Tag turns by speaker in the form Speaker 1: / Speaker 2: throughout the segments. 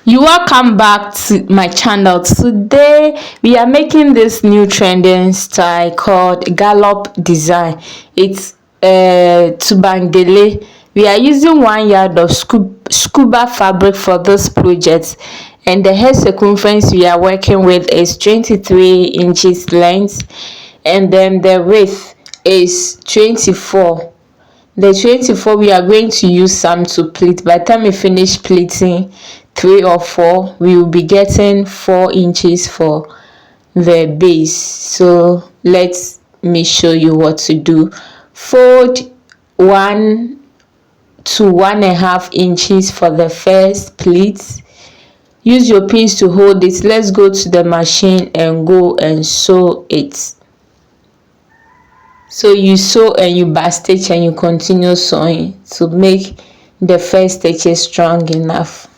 Speaker 1: You welcome back to my channel. Today we are making this new trending style called Gallop Design. It's Turban Gele. We are using 1 yard of scuba fabric for this project, and the hair circumference we are working with is 23 inches length, and then the width is 24. The 24 we are going to use some to pleat. By the time we finish pleating 3 or 4, we will be getting 4 inches for the base. So let me show you what to do. Fold 1 to 1.5 inches for the first pleat. Use your pins to hold it. Let's go to the machine and go and sew it. So you sew and you back stitch and you continue sewing to make the first stitches strong enough.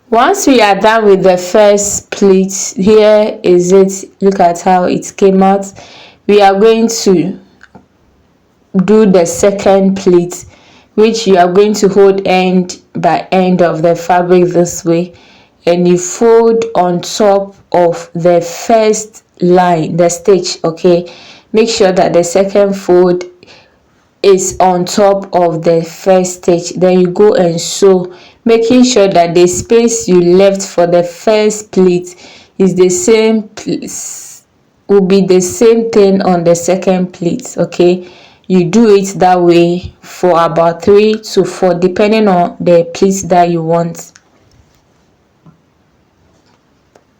Speaker 1: Once we are done with the first pleat, here is it. Look at how it came out. We are going to do the second pleat, which you are going to hold end by end of the fabric this way, and you fold on top of the first line, the stitch. Okay, make sure that the second fold is on top of the first stitch. Then you go and sew, making sure that the space you left for the first pleat is the same, will be the same thing on the second pleat. Okay, you do it that way for about 3 to 4 depending on the pleats that you want.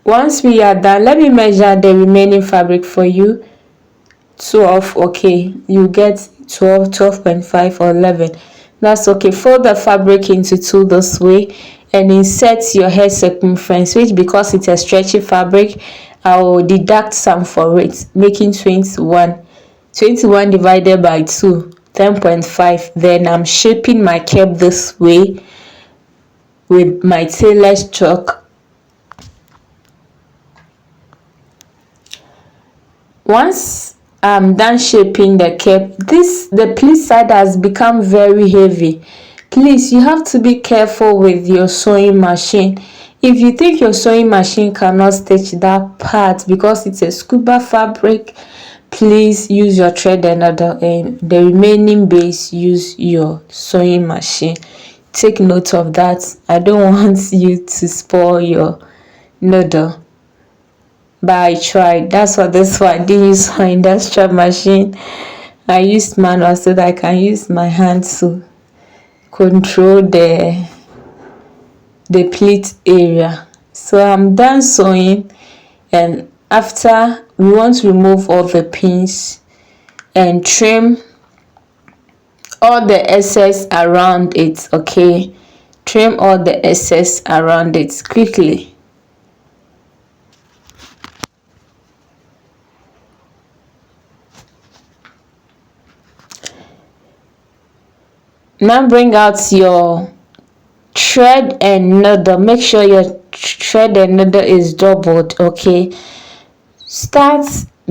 Speaker 1: Once we are done, let me measure the remaining fabric for you. 12. Okay, you get 12, 12.5 or 11. That's okay. Fold the fabric into 2 this way and insert your hair circumference, which, because it's a stretchy fabric, I will deduct some for it, making 21. 21 divided by 2, 10.5. Then I'm shaping my cap this way with my Tailor's chalk. Once I'm done shaping the cap, the pleat side has become very heavy. Please, you have to be careful with your sewing machine. If you think your sewing machine cannot stitch that part because it's a scuba fabric, please use your thread and needle, and the remaining base use your sewing machine. Take note of that. I don't want you to spoil your needle. But I tried. That's what this one. I didn't use my industrial machine. I used manual so that I can use my hand to control the pleat area. So I'm done sewing, and after, we want to remove all the pins and trim all the excess around it. Okay, trim all the excess around it quickly. Now bring out your thread and needle. Make sure your thread and needle is doubled. Okay, start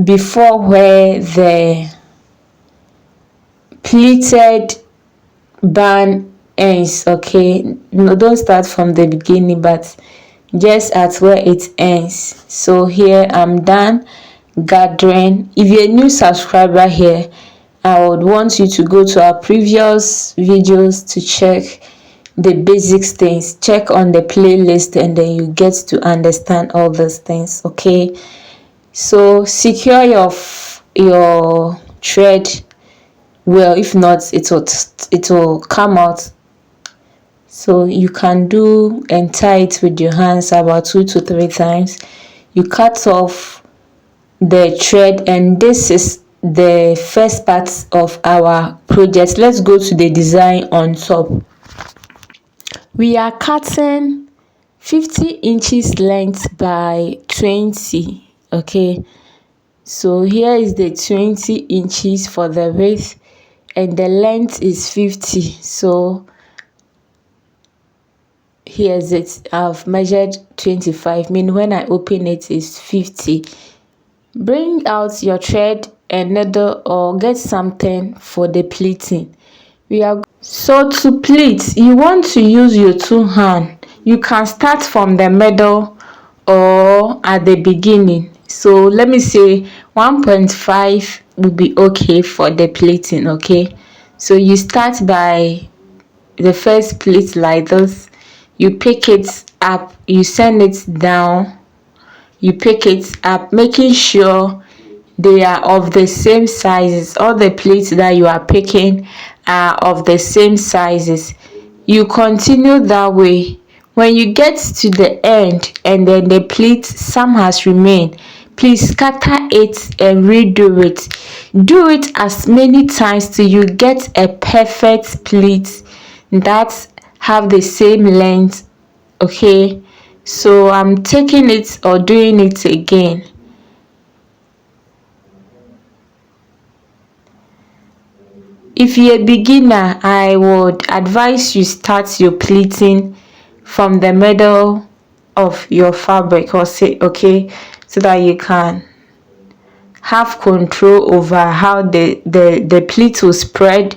Speaker 1: before where the pleated band ends. Okay, no, don't start from the beginning, but just at where it ends. So here I'm done gathering. If you're a new subscriber here, I would want you to go to our previous videos to check the basics things. Check on the playlist and then you get to understand all those things. Okay, so secure your thread well. If not, it will come out. So you can do and tie it with your hands about 2 to 3 times. You cut off the thread, and this is the first part of our project. Let's go to the design on top. We are cutting 50 inches length by 20. Okay, so here is the 20 inches for the width, and the length is 50. So here's it. I've measured 25, mean when I open it is 50. Bring out your thread a needle or get something for the pleating. So to pleat, you want to use your two hands. You can start from the middle or at the beginning. So let me say 1.5 will be okay for the pleating. Okay, so you start by the first pleat like this. You pick it up, you send it down, you pick it up, making sure they are of the same sizes. All the pleats that you are picking are of the same sizes. You continue that way. When you get to the end and then the pleat some has remained, please scatter it and redo it. Do it as many times till you get a perfect pleat that have the same length. Okay, so I'm taking it or doing it again. If you're a beginner, I would advise you start your pleating from the middle of your fabric, or say, okay, so that you can have control over how the pleat will spread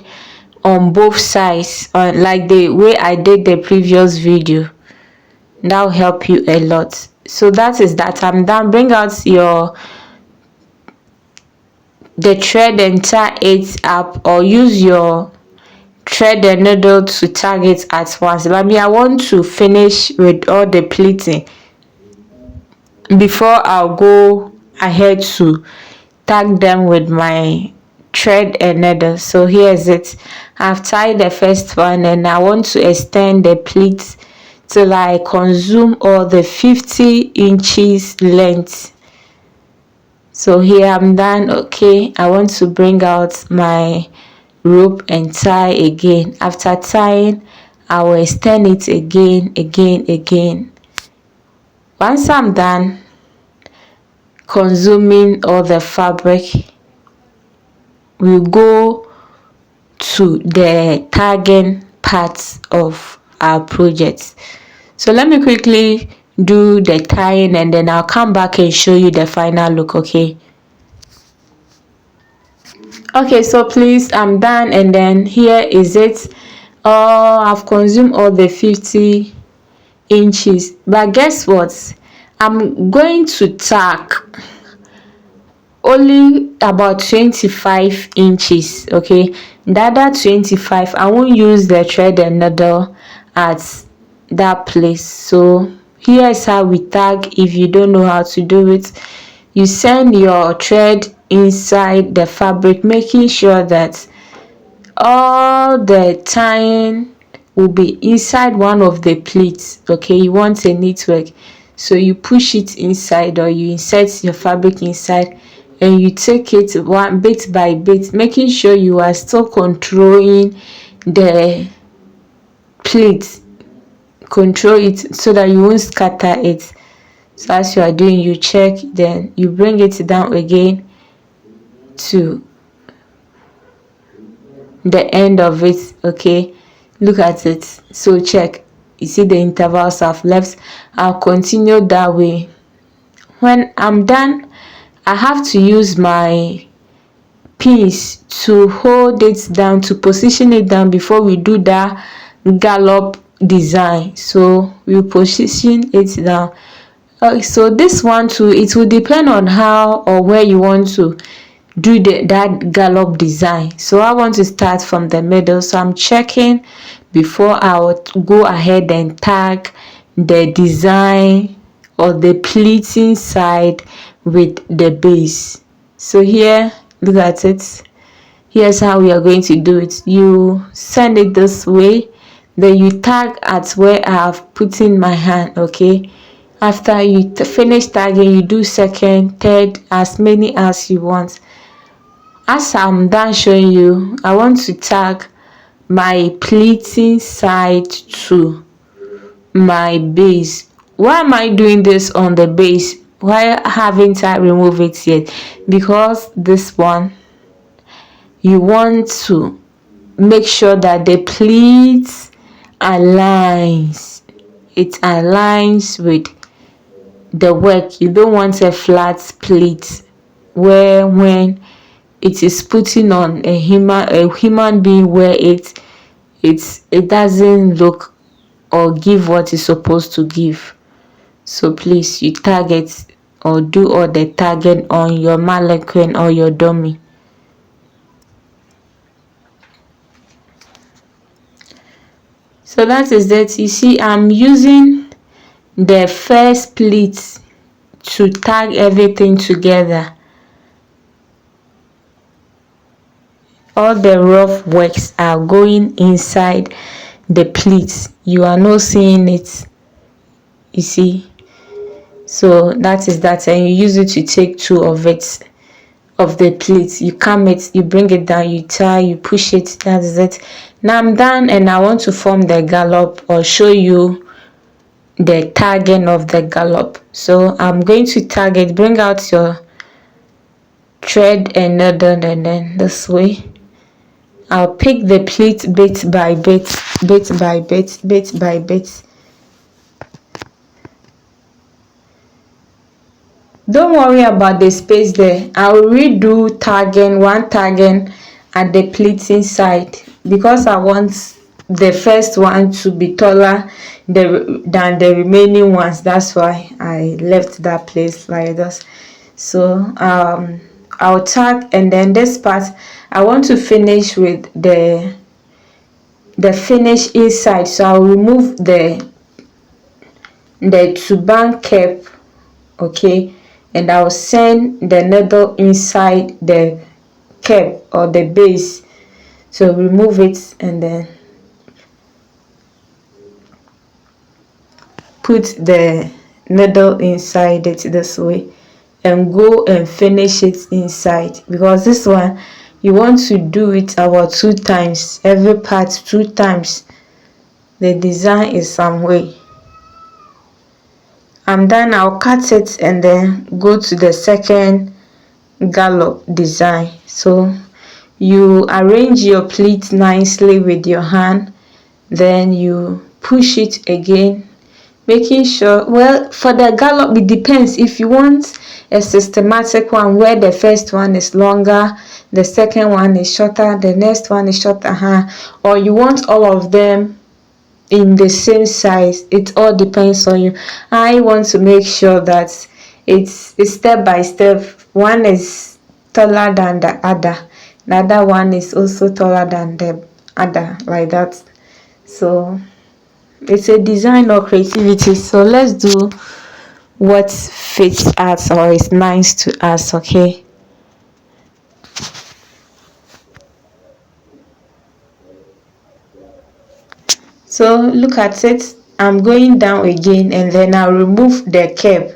Speaker 1: on both sides, like the way I did the previous video. That will help you a lot. So that is that. I'm done. Bring out the thread and tie it up, or use your thread the needle to tag it at once. But me, I want to finish with all the pleating before I'll go ahead to tag them with my thread and needle. So here's it. I've tied the first one and I want to extend the pleat till I consume all the 50 inches length. So here I'm done. Okay, I want to bring out my rope and tie again. After tying, I will extend it again. Once I'm done consuming all the fabric, we'll go to the tagging part of our project. So let me quickly do the tying and then I'll come back and show you the final look. Okay, so please, I'm done, and then here is it. I've consumed all the 50 inches, but guess what? I'm going to tack only about 25 inches. Okay, the other 25 I won't use the thread and needle at that place. So here's how we tag. If you don't know how to do it, you send your thread inside the fabric, making sure that all the tying will be inside one of the pleats. Okay, you want a network, so you push it inside or you insert your fabric inside and you take it one bit by bit, making sure you are still controlling the pleat. Control it so that you won't scatter it. So as you are doing, you check, then you bring it down again to the end of it. Okay, look at it. So check, you see the intervals I've left. I'll continue that way. When I'm done, I have to use my pins to hold it down, to position it down before we do that gallop design. So we position it down. So this one too, it will depend on how or where you want to do that gallop design. So I want to start from the middle, so I'm checking before I would go ahead and tag the design or the pleating side with the base. So here, look at it. Here's how we are going to do it. You send it this way, then you tag at where I have put in my hand. Okay, after you finish tagging, you do second, third, as many as you want. As I'm done showing you, I want to tag my pleating side to my base. Why am I doing this on the base? Why haven't I removed it yet? Because this one, you want to make sure that the pleat aligns. It aligns with the work. You don't want a flat pleat where when it is putting on a human being where it doesn't look or give what it's supposed to give. So please, you target or do all the target on your mannequin or your dummy. So that is it. You see, I'm using the first pleat to tag everything together. All the rough works are going inside the pleats. You are not seeing it, you see. So that is that, and you use it to take two of it, of the pleats. You come it, you bring it down, you tie, you push it. That is it. Now I'm done, and I want to form the gallop or show you the tagging of the gallop. So I'm going to tag it. Bring out your thread and needle, and then this way I'll pick the pleat bit by bit, bit by bit, bit by bit. Don't worry about the space there. I'll redo tagging, one tagging at the pleating side, because I want the first one to be taller than the remaining ones. That's why I left that place like this. So I'll tag, and then this part I want to finish with the finish inside. So I'll remove the turban cap, okay, and I'll send the needle inside the cap or the base. So remove it and then put the needle inside it this way, and go and finish it inside, because this one you want to do it about 2 times, every part 2 times. The design is some way. I'm done. I'll cut it and then go to the second gallop design. So you arrange your pleat nicely with your hand, then you push it again, making sure, well, for the gallop it depends. If you want a systematic one where the first one is longer, the second one is shorter, the next one is shorter, or you want all of them in the same size, it all depends on you. I want to make sure that it's step by step. One is taller than the other one is also taller than the other, like that. So it's a design or creativity. So let's do what fits us or is nice to us, okay? So look at it. I'm going down again, and then I'll remove the cap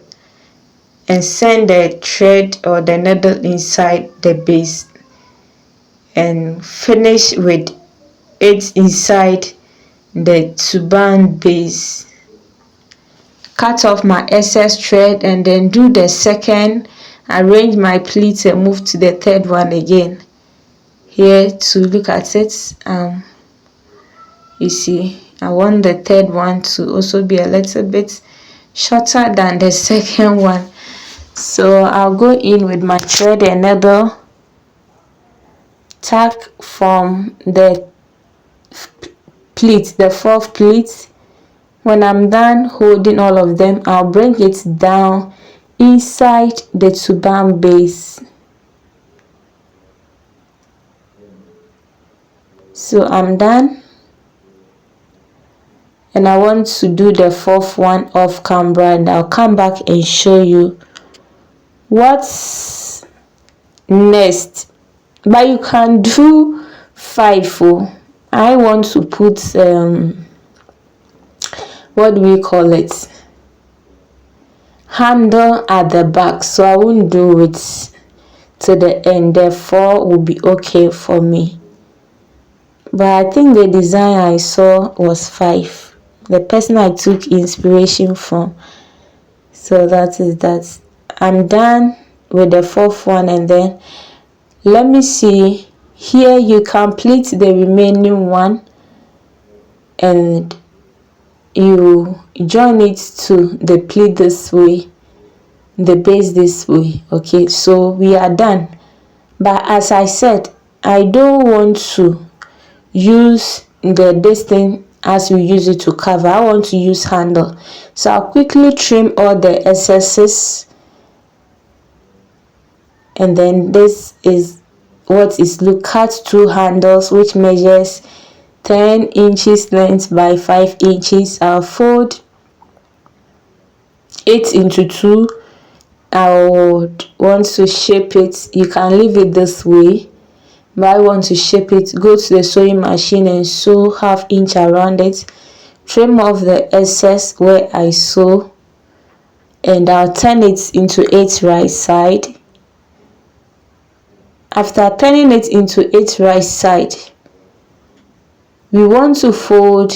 Speaker 1: and send the thread or the needle inside the base and finish with it inside the turban base. Cut off my excess thread and then do the second, arrange my pleats and move to the third one again. Here to look at it, you see, I want the third one to also be a little bit shorter than the second one. So I'll go in with my thread and needle, tag from the pleat, the fourth pleat. When I'm done holding all of them, I'll bring it down inside the turban base. So I'm done, and I want to do the fourth one off camera, and I'll come back and show you what's next. But you can do 5. I want to put what do we call it, handle at the back, so I won't do it to the end. The 4 will be okay for me, but I think the design I saw was 5, the person I took inspiration from. So that is that. I'm done with the fourth one, and then let me see here, you complete the remaining one and you join it to the pleat this way, the base this way. Okay, so we are done. But as I said, I don't want to use this thing as we use it to cover. I want to use handle, so I'll quickly trim all the excesses. And then this is what is cut 2 handles, which measures 10 inches length by 5 inches. I'll fold it into 2. I would want to shape it. You can leave it this way, but I want to shape it. Go to the sewing machine and sew 1/2 inch around it. Trim off the excess where I sew, and I'll turn it into 8 right side. After turning it into 8 right side, we want to fold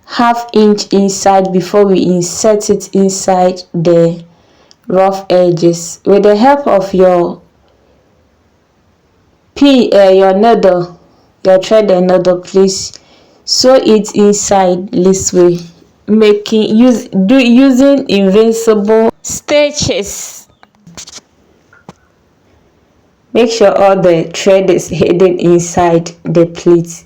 Speaker 1: 1/2 inch inside before we insert it inside the rough edges. With the help of your needle, your thread and needle, please sew it inside this way, using invincible stitches. Make sure all the thread is hidden inside the pleat.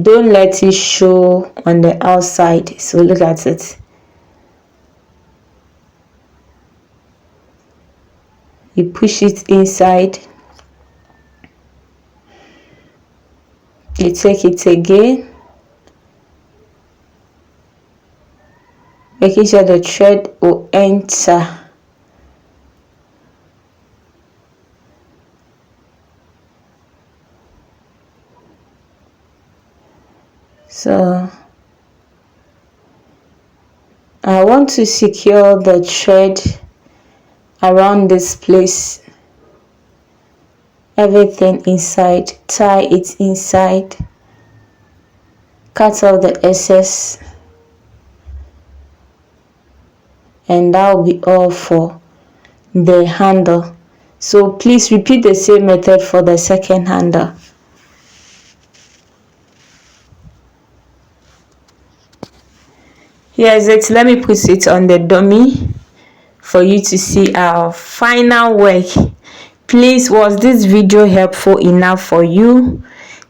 Speaker 1: Don't let it show on the outside. So look at it. You push it inside. You take it again, making sure the thread will enter. So I want to secure the thread around this place, everything inside. Tie it inside, cut off the excess, and that will be all for the handle. So please repeat the same method for the second handle. Here's it. Let me put it on the dummy for you to see our final work. Please, was this video helpful enough for you?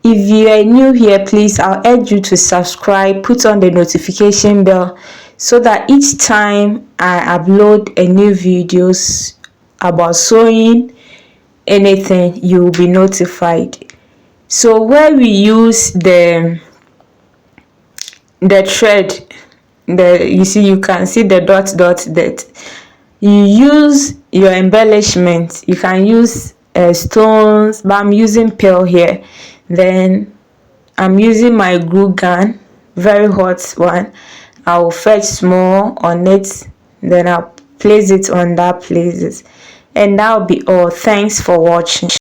Speaker 1: If you are new here, please, I'll urge you to subscribe, put on the notification bell so that each time I upload a new videos about sewing, anything, you will be notified. So where we use the thread, you see, you can see the dot that you use your embellishment. You can use stones, but I'm using pearl here. Then I'm using my glue gun, very hot one. I will fetch small on it, then I'll place it on that places, and that'll be all. Thanks for watching.